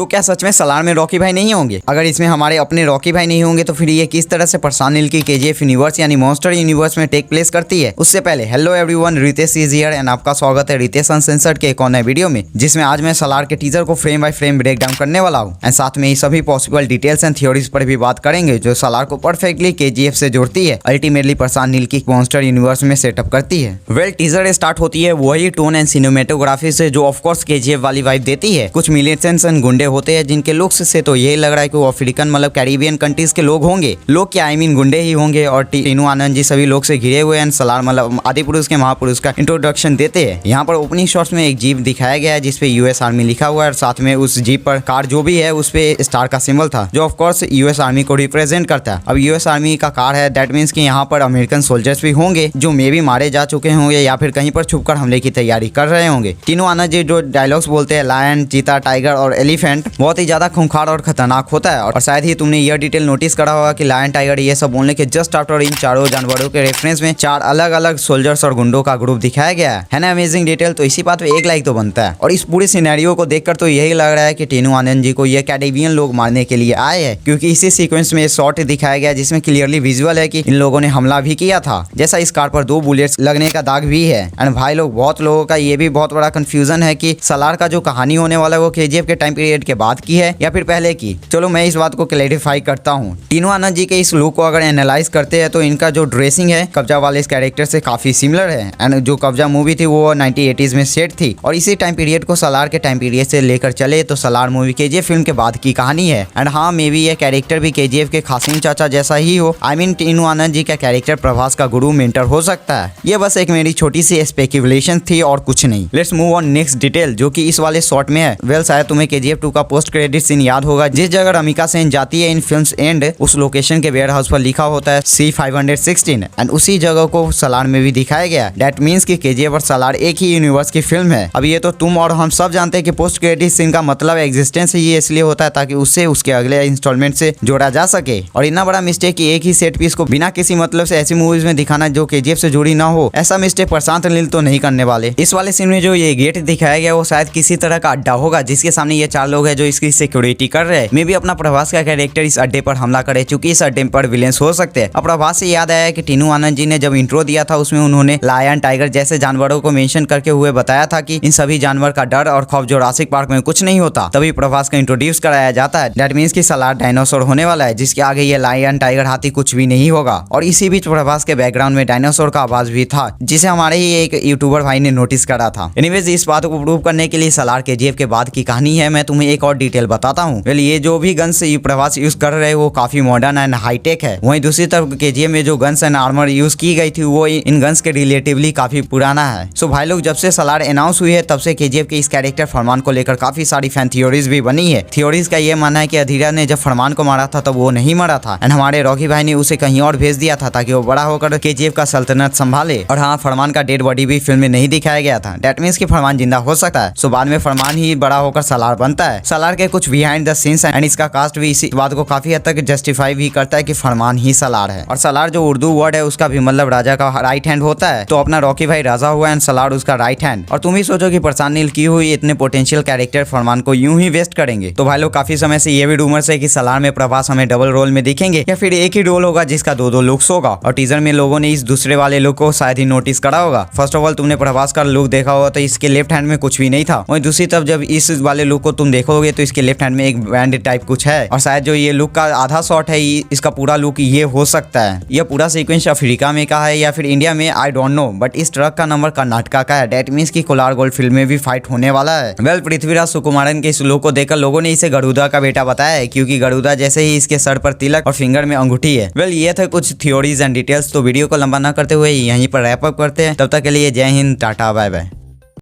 तो क्या सच में सलार में रॉकी भाई नहीं होंगे? अगर इसमें हमारे अपने रॉकी भाई नहीं होंगे तो फिर ये किस तरह से प्रशांत नील की केजीएफ यूनिवर्स यानी मॉन्स्टर यूनिवर्स में टेक प्लेस करती है? उससे पहले hello everyone, Ritesh is here and आपका स्वागत है रितेश अनसेंसर्ड के एक और नए वीडियो में, जिसमें आज मैं सलार के टीजर को frame by frame break down करने वाला हूँ एंड साथ में ही सभी पॉसिबल डिटेल्स एंड थ्योरीज पर भी बात करेंगे जो सलार को परफेक्टली केजीएफ से जोड़ती है, अल्टीमेटली प्रशांत नील की मॉन्स्टर यूनिवर्स में सेटअप करती है। वेल टीजर स्टार्ट होती है वही टोन एंड सिनेमेटोग्राफी से जो ऑफकोर्स केजीएफ वाली वाइब देती है। कुछ मिलिटेंट्स एंड गुंडे होते हैं जिनके लुक्स से तो यही लग रहा है कि वो अफ्रीकन मतलब कैरिबियन कंट्रीज के लोग होंगे। लोग क्या गुंडे ही होंगे और टीनू आनंद जी सभी लोग से घिरे हुए हैं। सलार मतलब आदि पुरुष के महापुरुष का इंट्रोडक्शन देते हैं। यहाँ पर ओपनिंग शॉट्स में एक जीप दिखाया गया है जिसपे यूएस आर्मी लिखा हुआ है और साथ में उस जीप पर कार जो भी है उस पे स्टार का सिंबल था जो ऑफ कोर्स यूएस आर्मी को रिप्रेजेंट करता है। अब यूएस आर्मी का कार है, दैट मीन्स कि यहाँ पर अमेरिकन सोल्जर्स भी होंगे जो मे भी मारे जा चुके होंगे या फिर कहीं पर छुपकर हमले की तैयारी कर रहे होंगे। टीनू आनंद जी जो डायलॉग्स बोलते हैं लायन, चीता, टाइगर और एलिफेंट बहुत ही ज्यादा खूंखार और खतरनाक होता है। और शायद ही तुमने यह डिटेल नोटिस करा होगा कि लायन, टाइगर ये सब बोलने के जस्ट आफ्टर इन चारों जानवरों के रेफरेंस में चार अलग अलग सोल्जर्स और गुंडों का ग्रुप दिखाया गया है ना। अमेजिंग डिटेल, तो इसी बात पे एक लाइक तो बनता है। और इस पूरे सिनेरियो को देखकर तो यही लग रहा है कि टीनू आनंद जी को ये कैरेबियन लोग मारने के लिए आए हैं, क्योंकि इसी सीक्वेंस में शॉट दिखाया गया जिसमें क्लियरली विजुअल है कि इन लोगों ने हमला भी किया था। जैसा इस कार पर 2 बुलेट्स लगने का दाग भी है। एंड भाई लोग बहुत लोगों का ये भी बहुत बड़ा कंफ्यूजन है कि सलार का जो कहानी होने वाला है वो केजीएफ के टाइम पीरियड के बाद की है या फिर पहले की। चलो मैं इस बात को क्लैरिफाई करता हूँ। टीनू आनंद जी के इस लुक को अगर एनालाइज करते हैं तो इनका जो ड्रेसिंग है कब्जा वाले इस कैरेक्टर से काफी सिमिलर है। एंड जो कब्जा मूवी थी वो 1980s में सेट थी और इसी टाइम पीरियड को सलार के टाइम पीरियड से लेकर चले तो सलार मूवी केजीएफ फिल्म के बाद की कहानी है। एंड हाँ, मे बी ये कैरेक्टर भी केजीएफ के खासिम चाचा जैसा ही हो। आई मीन टीनू आनंद जी का कैरेक्टर प्रभास का गुरु मेंटर हो सकता है। ये बस एक मेरी छोटी सी स्पेक्युलेशन थी और कुछ नहीं। Let's move on next detail जो कि इस वाले शॉट में है। वेल शायद तुम्हें केजीएफ 2 का पोस्ट क्रेडिट सीन याद होगा जिस जगह रमिका सेन जाती है इन फिल्म्स एंड उस लोकेशन के वेयर हाउस पर लिखा होता है C516 एंड उसी जगह को सलार में भी दिखाया गया। दैट मीन्स कि केजीएफ और सलार एक ही यूनिवर्स की फिल्म है। अब ये तो तुम और हम सब जानते हैं कि पोस्ट क्रेडिट सीन का मतलब एग्जिस्टेंस ही इसलिए होता है ताकि उससे उसके अगले इंस्टॉलमेंट से जोड़ा जा सके। और इतना बड़ा मिस्टेक कि एक ही सेट पीस को बिना किसी मतलब से ऐसी मूवीज में दिखाना जो केजीएफ से जुड़ी ना हो, ऐसा मिस्टेक प्रशांत नील तो नहीं करने वाले। इस वाले सीन में जो ये गेट दिखाया गया वो शायद किसी तरह का अड्डा होगा जिसके सामने ये 4 लोग हैं जो इसकी सिक्योरिटी कर रहे हैं। मे भी अपना प्रभास का कैरेक्टर इस अड्डे पर हमला करे चूंकि इस अड्डे पर विलेंस हो सकते हैं। अब प्रभास से याद आया कि टीनू आनंद जी ने जब इंट्रो दिया था उसमें उन्होंने लायन, टाइगर जैसे जानवरों को मेंशन करके हुए बताया था कि इन सभी जानवर का डर और खौफ जुरासिक पार्क में कुछ नहीं होता। तभी प्रभास का इंट्रोड्यूस कराया जाता है। दैट मीन्स कि सलार डायनासोर होने वाला है जिसके आगे ये लायन, टाइगर, हाथी कुछ भी नहीं होगा। और इसी बीच प्रभास के बैकग्राउंड में डायनासोर का आवाज भी था जिसे हमारे ही एक यूट्यूबर भाई ने नोटिस करा था। एनीवेज इस बात को प्रूव करने के लिए सलार केजीएफ के बाद की कहानी है। मैं तुम्हें एक और डिटेल बताता हूँ। वेल ये जो भी गन्स प्रभास यूज कर रहे हैं वो काफी मॉडर्न एंड हाईटेक है। वहीं दूसरी तरफ केजीएफ में जो गन्स एंड आर्मर यूज की गई थी वो इन गन्स के रिलेटिवली काफी पुराना है। सो भाई लोग जब से सलार अनाउंस हुई है तब से केजीएफ के इस कैरेक्टर फरमान को लेकर काफी सारी फैन थ्योरीज भी बनी है। थ्योरीज का ये मानना है कि अधीरा ने जब फरमान को मारा था तब वो नहीं मरा था एंड हमारे रॉकी भाई ने उसे कहीं और भेज दिया था ताकि वो बड़ा होकर केजीएफ का सल्तनत संभाले। और हाँ, फरमान का डेड बॉडी भी फिल्म में नहीं दिखाया गया था। दैट मीन्स कि फरमान जिंदा हो सकता है। सो बाद में फरमान ही बड़ा होकर सलार बनता है। सलार के कुछ बिहाइंड द सीन्स एंड इसका कास्ट भी इसी बात को काफी हद तक जस्टिफाई भी करता है कि फरमान ही सलार है। और सलार जो उर्दू वर्ड है उसका भी मतलब राजा का राइट हैंड होता है। तो अपना रॉकी भाई राजा हुआ एंड सलार उसका राइट हैंड। और तुम ही सोचो कि प्रशांत नील की हुई इतने पोटेंशियल कैरेक्टर फरमान को यूं ही वेस्ट करेंगे। तो भाई लोग काफी समय से ये भी रूमर्स है कि सलार में प्रभास हमें डबल रोल में दिखेंगे या फिर एक ही रोल होगा जिसका 2 लुक्स होगा। और टीजर में लोगों ने इस दूसरे वाले लुक को शायद ही नोटिस करा होगा। फर्स्ट ऑफ ऑल तुमने प्रभास का लुक देखा होगा तो इसके लेफ्ट हैंड में कुछ भी नहीं था। वहीं दूसरी तरफ जब इस वाले लुक को तुम देखोगे तो इसके लेफ्ट हैंड में एक बैंड टाइप कुछ है। और शायद जो ये लुक का आधा शॉट है इसका पूरा लुक ये हो सकता है। यह पूरा सीक्वेंस अफ्रीका में का है या फिर इंडिया में, आई डोंट नो, बट इस ट्रक का नंबर कर्नाटका का है। दैट मीन्स कि कोलार गोल्ड फिल्म में भी फाइट होने वाला है। वेल पृथ्वीराज सुकुमारन के इस लुक को देखकर लोगों ने इसे गरुदा का बेटा बताया है क्योंकि गरुदा जैसे ही इसके सर पर तिलक और फिंगर में अंगूठी है। वेल ये थे कुछ थ्योरीज एंड डिटेल्स। तो वीडियो को लंबा ना करते हुए यहीं पर रैप अप करते हैं। तब तक के लिए जय हिंद, टाटा, बाय बाय।